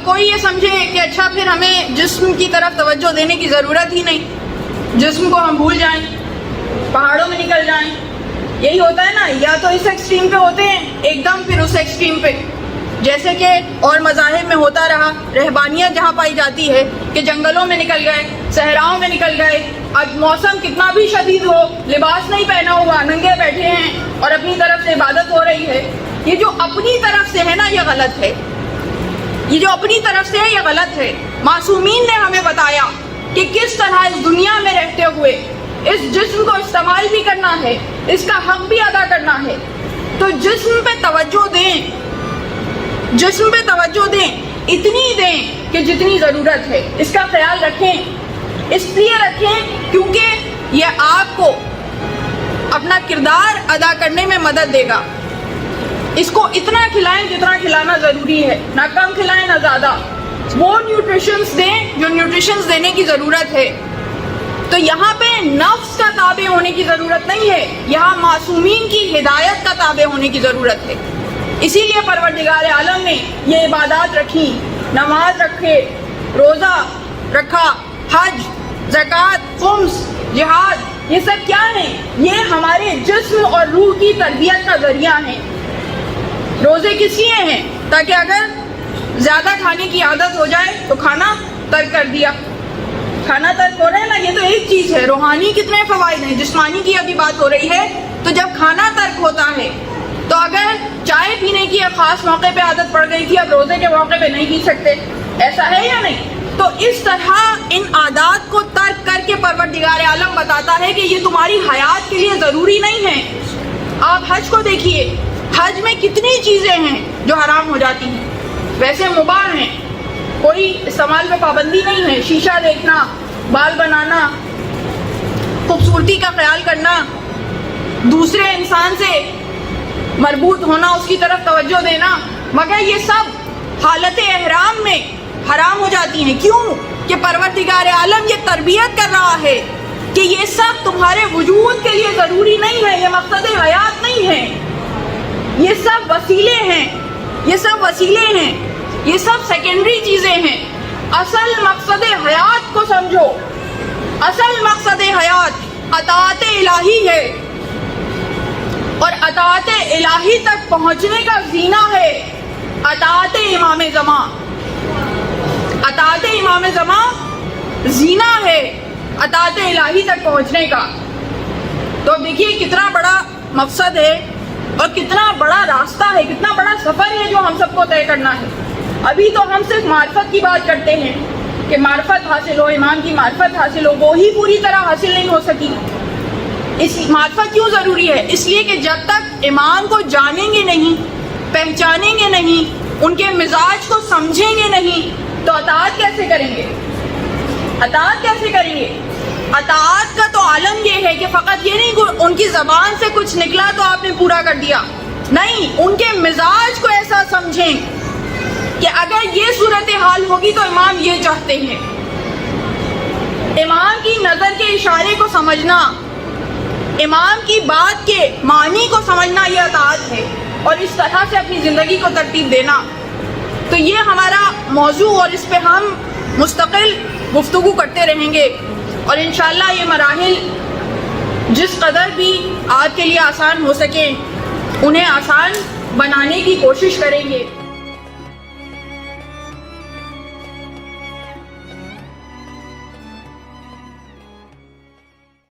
کوئی یہ سمجھے کہ اچھا پھر ہمیں جسم کی طرف توجہ دینے کی ضرورت ہی نہیں، جسم کو ہم بھول جائیں، پہاڑوں میں نکل جائیں. یہی ہوتا ہے نا، یا تو اس ایکسٹریم پہ ہوتے ہیں ایک دم، پھر اس ایکسٹریم پہ، جیسے کہ اور مذاہب میں ہوتا رہا. رہبانیت جہاں پائی جاتی ہے کہ جنگلوں میں نکل گئے، صحراؤں میں نکل گئے، اب موسم کتنا بھی شدید ہو، لباس نہیں پہنا ہوا، ننگے بیٹھے ہیں اور اپنی طرف سے عبادت ہو رہی ہے. یہ جو اپنی طرف سے ہے نا، یہ غلط ہے. یہ جو اپنی طرف سے ہے یہ غلط ہے. معصومین نے ہمیں بتایا کہ کس طرح اس دنیا میں رہتے ہوئے اس جسم کو استعمال بھی کرنا ہے، اس کا حق بھی ادا کرنا ہے. تو جسم پہ توجہ دیں، جسم پہ توجہ دیں، اتنی دیں کہ جتنی ضرورت ہے. اس کا خیال رکھیں، اس لیے رکھیں کیونکہ یہ آپ کو اپنا کردار ادا کرنے میں مدد دے گا. اس کو اتنا کھلائیں جتنا کھلانا ضروری ہے، نہ کم کھلائیں نہ زیادہ. وہ نیوٹریشنز دیں جو نیوٹریشنز دینے کی ضرورت ہے. تو یہاں پہ نفس کا تابع ہونے کی ضرورت نہیں ہے، یہاں معصومین کی ہدایت کا تابع ہونے کی ضرورت ہے. اسی لیے پروردگار عالم نے یہ عبادات رکھی، نماز رکھے، روزہ رکھا، حج، زکوٰۃ، خمس، جہاد. یہ سب کیا ہیں؟ یہ ہمارے جسم اور روح کی تربیت کا ذریعہ ہیں. روزے کس لیے ہیں؟ تاکہ اگر زیادہ کھانے کی عادت ہو جائے تو کھانا ترک کر دیا. کھانا ترک ہو رہا ہے نا، یہ تو ایک چیز ہے. روحانی کتنے فوائد ہیں، جسمانی کی ابھی بات ہو رہی ہے. تو جب کھانا ترک ہوتا ہے تو اگر چائے پینے کی ایک خاص موقع پہ عادت پڑ گئی تھی، اب روزے کے موقع پہ نہیں پی سکتے، ایسا ہے یا نہیں؟ تو اس طرح ان عادات کو ترک کر کے پروردگار عالم بتاتا ہے کہ یہ تمہاری حیات کے لیے ضروری نہیں ہے. آپ حج کو دیکھیے، حج میں کتنی چیزیں ہیں جو حرام ہو جاتی ہیں، ویسے مباح ہیں، کوئی استعمال میں پابندی نہیں ہے. شیشہ دیکھنا، بال بنانا، خوبصورتی کا خیال کرنا، دوسرے انسان سے مربوط ہونا، اس کی طرف توجہ دینا، مگر یہ سب حالت احرام میں حرام ہو جاتی ہیں. کیوں؟ کہ پروردگار عالم یہ تربیت کر رہا ہے کہ یہ سب تمہارے وجود کے لیے ضروری نہیں ہے، یہ مقصد حیات نہیں ہے، یہ سب وسیلے ہیں، یہ سب وسیلے ہیں، یہ سب سیکنڈری چیزیں ہیں. اصل مقصد حیات کو سمجھو. اصل مقصد حیات اطاعت الہی ہے، اور اطاعت الہی تک پہنچنے کا زینہ ہے اطاعت امام زمان. اطاعت امام زمان زینہ ہے اطاعت الہی تک پہنچنے کا. تو اب دیکھیے کتنا بڑا مقصد ہے اور کتنا بڑا راستہ ہے، کتنا بڑا سفر ہے جو ہم سب کو طے کرنا ہے. ابھی تو ہم صرف معرفت کی بات کرتے ہیں کہ معرفت حاصل ہو، امام کی معرفت حاصل ہو، وہی پوری طرح حاصل نہیں ہو سکی. اس معرفت کیوں ضروری ہے؟ اس لیے کہ جب تک امام کو جانیں گے نہیں، پہچانیں گے نہیں، ان کے مزاج کو سمجھیں گے نہیں، تو اطاعت کیسے کریں گے؟ اطاعت کیسے کریں گے؟ اطاعت کا تو عالم یہ ہے کہ فقط یہ نہیں کہ ان کی زبان سے کچھ نکلا تو آپ نے پورا کر دیا، نہیں، ان کے مزاج کو ایسا سمجھیں کہ اگر یہ صورتحال ہوگی تو امام یہ چاہتے ہیں. امام کی نظر کے اشارے کو سمجھنا، امام کی بات کے معنی کو سمجھنا، یہ اطاعت ہے، اور اس طرح سے اپنی زندگی کو ترتیب دینا. تو یہ ہمارا موضوع، اور اس پہ ہم مستقل گفتگو کرتے رہیں گے، اور انشاءاللہ یہ مراحل جس قدر بھی آپ کے لیے آسان ہو سکیں انہیں آسان بنانے کی کوشش کریں گے.